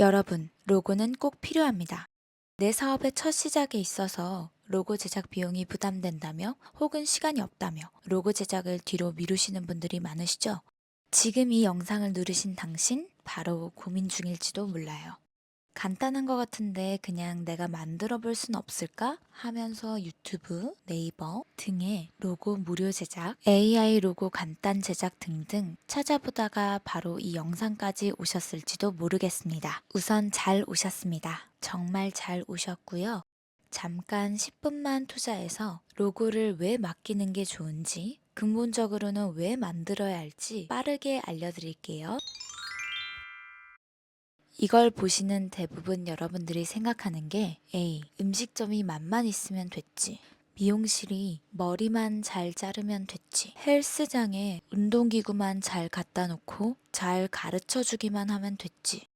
여러분, 로고는 꼭 필요합니다. 내 사업의 첫 시작에 있어서 로고 제작 비용이 부담된다며 혹은 시간이 없다며 로고 제작을 뒤로 미루시는 분들이 많으시죠? 지금 이 영상을 누르신 당신 바로 고민 중일지도 몰라요. 간단한 것 같은데 그냥 내가 만들어 볼 순 없을까 하면서 유튜브, 네이버 등의 로고 무료 제작, AI 로고 간단 제작 등등 찾아보다가 바로 이 영상까지 오셨을지도 모르겠습니다. 우선 잘 오셨습니다. 정말 잘 오셨고요. 잠깐 10분만 투자해서 로고를 왜 맡기는 게 좋은지, 근본적으로는 왜 만들어야 할지 빠르게 알려드릴게요. 이걸 보시는 대부분 여러분들이 생각하는 게 에이, 음식점이 맛만 있으면 됐지. 미용실이 머리만 잘 자르면 됐지. 헬스장에 운동기구만 잘 갖다 놓고 잘 가르쳐 주기만 하면 됐지.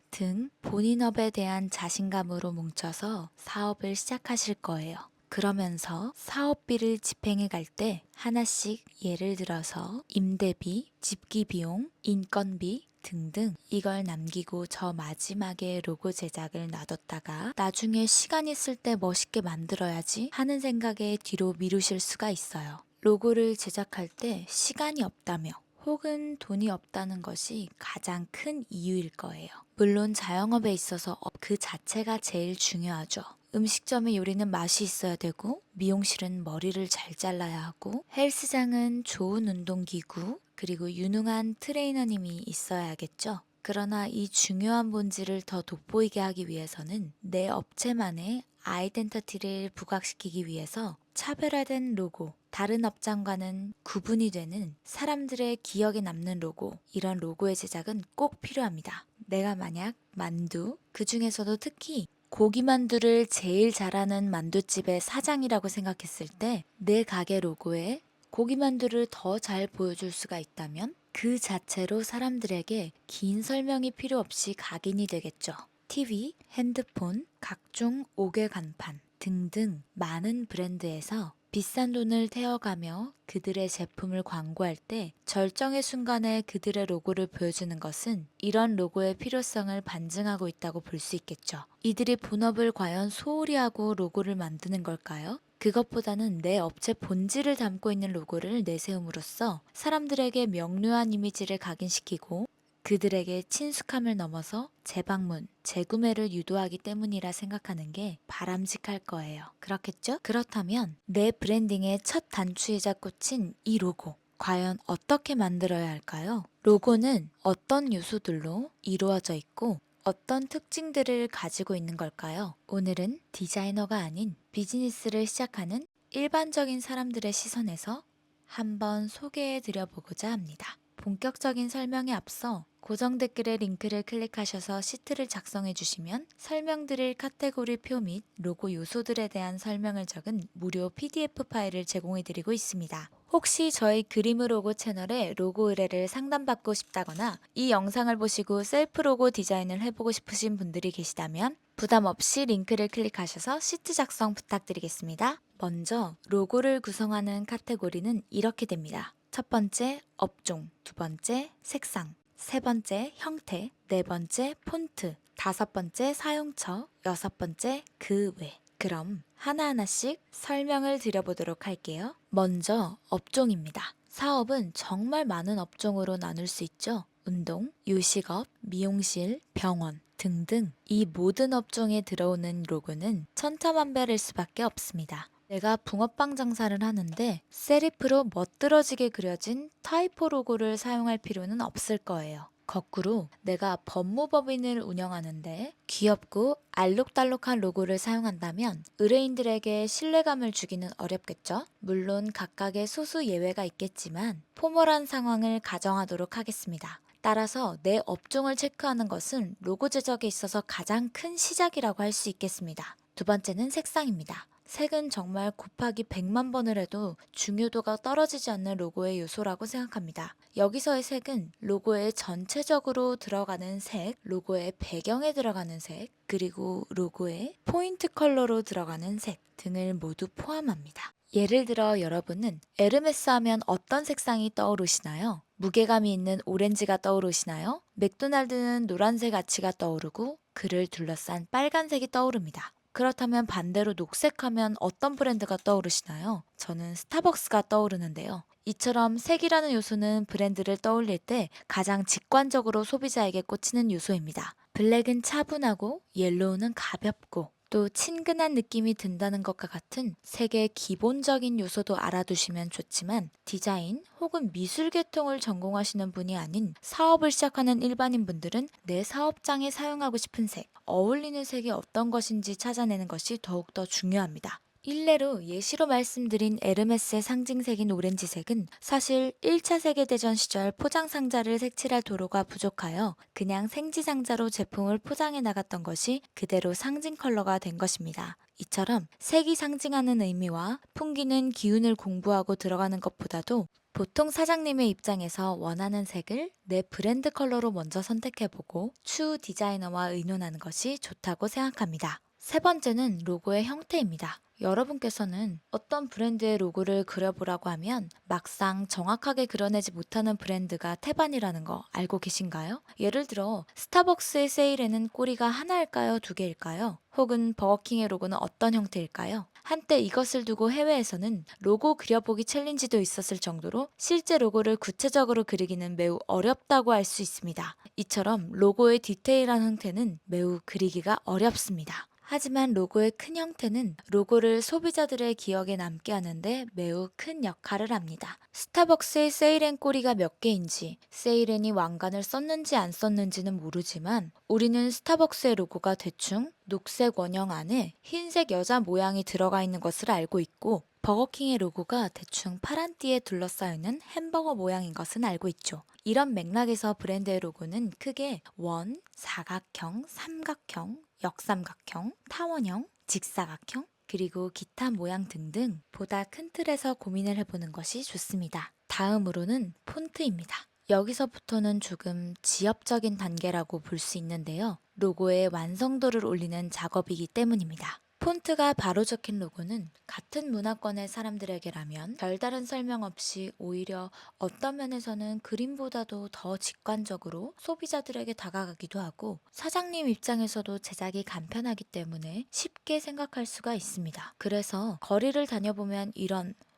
등 본인 업에 대한 자신감으로 뭉쳐서 사업을 시작하실 거예요. 그러면서 사업비를 집행해 갈 때 하나씩 예를 들어서 임대비, 집기 비용, 인건비 등등 이걸 남기고 저 마지막에 로고 제작을 놔뒀다가 나중에 시간 있을 때 멋있게 만들어야지 하는 생각에 뒤로 미루실 수가 있어요. 로고를 제작할 때 시간이 없다며 혹은 돈이 없다는 것이 가장 큰 이유일 거예요. 물론 자영업에 있어서 업 그 자체가 제일 중요하죠. 음식점의 요리는 맛이 있어야 되고, 미용실은 머리를 잘 잘라야 하고, 헬스장은 좋은 운동기구, 그리고 유능한 트레이너님이 있어야겠죠. 그러나 이 중요한 본질을 더 돋보이게 하기 위해서는 내 업체만의 아이덴티티를 부각시키기 위해서 차별화된 로고, 다른 업장과는 구분이 되는 사람들의 기억에 남는 로고, 이런 로고의 제작은 꼭 필요합니다. 내가 만약 만두, 그 중에서도 특히 고기만두를 제일 잘하는 만두집의 사장이라고 생각했을 때 내 가게 로고에 고기만두를 더 잘 보여줄 수가 있다면 그 자체로 사람들에게 긴 설명이 필요 없이 각인이 되겠죠. TV, 핸드폰, 각종 옥외 간판 등등 많은 브랜드에서 비싼 돈을 태워가며 그들의 제품을 광고할 때 절정의 순간에 그들의 로고를 보여주는 것은 이런 로고의 필요성을 반증하고 있다고 볼 수 있겠죠. 이들이 본업을 과연 소홀히 하고 로고를 만드는 걸까요? 그것보다는 내 업체 본질을 담고 있는 로고를 내세움으로써 사람들에게 명료한 이미지를 각인시키고 그들에게 친숙함을 넘어서 재방문, 재구매를 유도하기 때문이라 생각하는 게 바람직할 거예요. 그렇겠죠? 그렇다면 내 브랜딩의 첫 단추이자 꽃인 이 로고. 과연 어떻게 만들어야 할까요? 로고는 어떤 요소들로 이루어져 있고 어떤 특징들을 가지고 있는 걸까요? 오늘은 디자이너가 아닌 비즈니스를 시작하는 일반적인 사람들의 시선에서 한번 소개해 드려보고자 합니다. 본격적인 설명에 앞서 고정 댓글의 링크를 클릭하셔서 시트를 작성해 주시면 설명드릴 카테고리 표 및 로고 요소들에 대한 설명을 적은 무료 PDF 파일을 제공해 드리고 있습니다. 혹시 저희 그림 로고 채널에 로고 의뢰를 상담받고 싶다거나 이 영상을 보시고 셀프 로고 디자인을 해보고 싶으신 분들이 계시다면 부담 없이 링크를 클릭하셔서 시트 작성 부탁드리겠습니다. 먼저 로고를 구성하는 카테고리는 이렇게 됩니다. 첫 번째 업종, 두 번째 색상, 세 번째 형태, 네 번째 폰트, 다섯 번째 사용처, 여섯 번째 그 외. 그럼 하나하나씩 설명을 드려보도록 할게요. 먼저 업종입니다. 사업은 정말 많은 업종으로 나눌 수 있죠. 운동, 요식업, 미용실, 병원 등등 이 모든 업종에 들어오는 로고는 천차만별일 수밖에 없습니다. 내가 붕어빵 장사를 하는데 세리프로 멋들어지게 그려진 타이포 로고를 사용할 필요는 없을 거예요. 거꾸로 내가 법무법인을 운영하는데 귀엽고 알록달록한 로고를 사용한다면 의뢰인들에게 신뢰감을 주기는 어렵겠죠? 물론 각각의 소수 예외가 있겠지만 포멀한 상황을 가정하도록 하겠습니다. 따라서 내 업종을 체크하는 것은 로고 제작에 있어서 가장 큰 시작이라고 할 수 있겠습니다. 두 번째는 색상입니다. 색은 정말 곱하기 100만 번을 해도 중요도가 떨어지지 않는 로고의 요소라고 생각합니다. 여기서의 색은 로고에 전체적으로 들어가는 색, 로고의 배경에 들어가는 색, 그리고 로고의 포인트 컬러로 들어가는 색 등을 모두 포함합니다. 예를 들어 여러분은 에르메스 하면 어떤 색상이 떠오르시나요? 무게감이 있는 오렌지가 떠오르시나요? 맥도날드는 노란색 아치가 떠오르고 그를 둘러싼 빨간색이 떠오릅니다. 그렇다면 반대로 녹색하면 어떤 브랜드가 떠오르시나요? 저는 스타벅스가 떠오르는데요. 이처럼 색이라는 요소는 브랜드를 떠올릴 때 가장 직관적으로 소비자에게 꽂히는 요소입니다. 블랙은 차분하고 옐로우는 가볍고 또 친근한 느낌이 든다는 것과 같은 색의 기본적인 요소도 알아두시면 좋지만 디자인 혹은 미술 계통을 전공하시는 분이 아닌 사업을 시작하는 일반인 분들은 내 사업장에 사용하고 싶은 색, 어울리는 색이 어떤 것인지 찾아내는 것이 더욱더 중요합니다. 일례로 예시로 말씀드린 에르메스의 상징색인 오렌지색은 사실 1차 세계대전 시절 포장상자를 색칠할 도로가 부족하여 그냥 생지상자로 제품을 포장해 나갔던 것이 그대로 상징 컬러가 된 것입니다. 이처럼 색이 상징하는 의미와 풍기는 기운을 공부하고 들어가는 것보다도 보통 사장님의 입장에서 원하는 색을 내 브랜드 컬러로 먼저 선택해보고 추후 디자이너와 의논하는 것이 좋다고 생각합니다. 세 번째는 로고의 형태입니다. 여러분께서는 어떤 브랜드의 로고를 그려보라고 하면 막상 정확하게 그려내지 못하는 브랜드가 태반이라는 거 알고 계신가요? 예를 들어 스타벅스의 세일에는 꼬리가 하나일까요? 두 개일까요? 혹은 버거킹의 로고는 어떤 형태일까요? 한때 이것을 두고 해외에서는 로고 그려보기 챌린지도 있었을 정도로 실제 로고를 구체적으로 그리기는 매우 어렵다고 할 수 있습니다. 이처럼 로고의 디테일한 형태는 매우 그리기가 어렵습니다. 하지만 로고의 큰 형태는 로고를 소비자들의 기억에 남게 하는데 매우 큰 역할을 합니다. 스타벅스의 세일앤 꼬리가 몇 개인지, 세일앤이 왕관을 썼는지 안 썼는지는 모르지만 우리는 스타벅스의 로고가 대충 녹색 원형 안에 흰색 여자 모양이 들어가 있는 것을 알고 있고 버거킹의 로고가 대충 파란 띠에 둘러싸여 있는 햄버거 모양인 것은 알고 있죠. 이런 맥락에서 브랜드의 로고는 크게 원, 사각형, 삼각형, 역삼각형, 타원형, 직사각형, 그리고 기타 모양 등등 보다 큰 틀에서 고민을 해보는 것이 좋습니다. 다음으로는 폰트입니다. 여기서부터는 조금 지엽적인 단계라고 볼 수 있는데요. 로고의 완성도를 올리는 작업이기 때문입니다. 폰트가 바로 적힌 로고는 같은 문화권의 사람들에게라면 별다른 설명 없이 오히려 어떤 면에서는 그림보다도 더 직관적으로 소비자들에게 다가가기도 하고 사장님 입장에서도 제작이 간편하기 때문에 쉽게 생각할 수가 있습니다. 그래서 거리를 다녀보면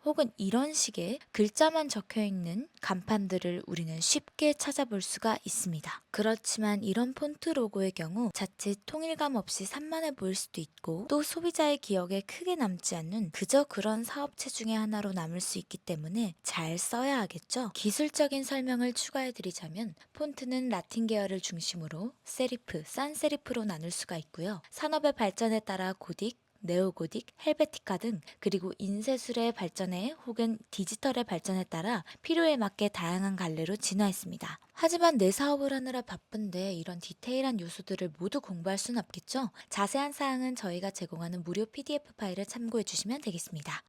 혹은 이런 식의 글자만 적혀 있는 간판들을 우리는 쉽게 찾아볼 수가 있습니다. 그렇지만 이런 폰트 로고의 경우 자칫 통일감 없이 산만해 보일 수도 있고 또 소비자의 기억에 크게 남지 않는 그저 그런 사업체 중에 하나로 남을 수 있기 때문에 잘 써야 하겠죠. 기술적인 설명을 추가해 드리자면 폰트는 라틴 계열을 중심으로 세리프, 산세리프로 나눌 수가 있고요. 산업의 발전에 따라 고딕, 네오고딕, 헬베티카 등 그리고 인쇄술의 발전에 혹은 디지털의 발전에 따라 필요에 맞게 다양한 갈래로 진화했습니다. 하지만 내 사업을 하느라 바쁜데 이런 디테일한 요소들을 모두 공부할 수는 없겠죠? 자세한 사항은 저희가 제공하는 무료 PDF 파일을 참고해 주시면 되겠습니다.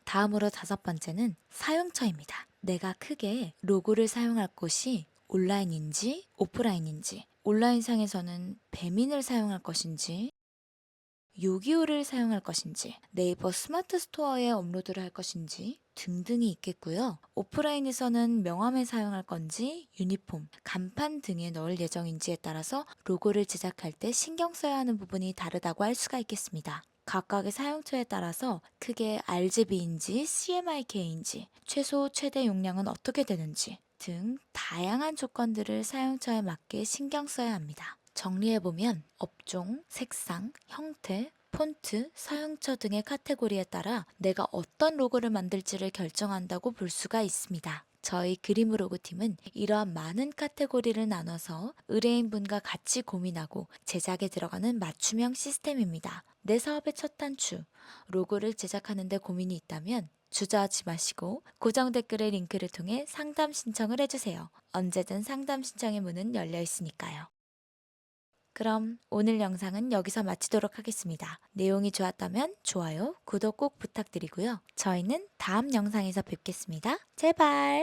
다음으로 다섯 번째는 사용처입니다. 내가 크게 로고를 사용할 곳이 온라인인지 오프라인인지, 온라인상에서는 배민을 사용할 것인지 요기요를 사용할 것인지, 네이버 스마트 스토어에 업로드를 할 것인지 등등이 있겠고요. 오프라인에서는 명함에 사용할 건지 유니폼, 간판 등에 넣을 예정인지에 따라서 로고를 제작할 때 신경 써야 하는 부분이 다르다고 할 수가 있겠습니다. 각각의 사용처에 따라서 크게 RGB인지 CMYK인지, 최소 최대 용량은 어떻게 되는지 등 다양한 조건들을 사용처에 맞게 신경 써야 합니다. 정리해보면 업종, 색상, 형태, 폰트, 사용처 등의 카테고리에 따라 내가 어떤 로고를 만들지를 결정한다고 볼 수가 있습니다. 저희 그림 로고 팀은 이러한 많은 카테고리를 나눠서 의뢰인분과 같이 고민하고 제작에 들어가는 맞춤형 시스템입니다. 내 사업의 첫 단추, 로고를 제작하는 데 고민이 있다면 주저하지 마시고 고정 댓글의 링크를 통해 상담 신청을 해주세요. 언제든 상담 신청의 문은 열려 있으니까요. 그럼 오늘 영상은 여기서 마치도록 하겠습니다. 내용이 좋았다면 좋아요, 구독 꼭 부탁드리고요. 저희는 다음 영상에서 뵙겠습니다. 제발!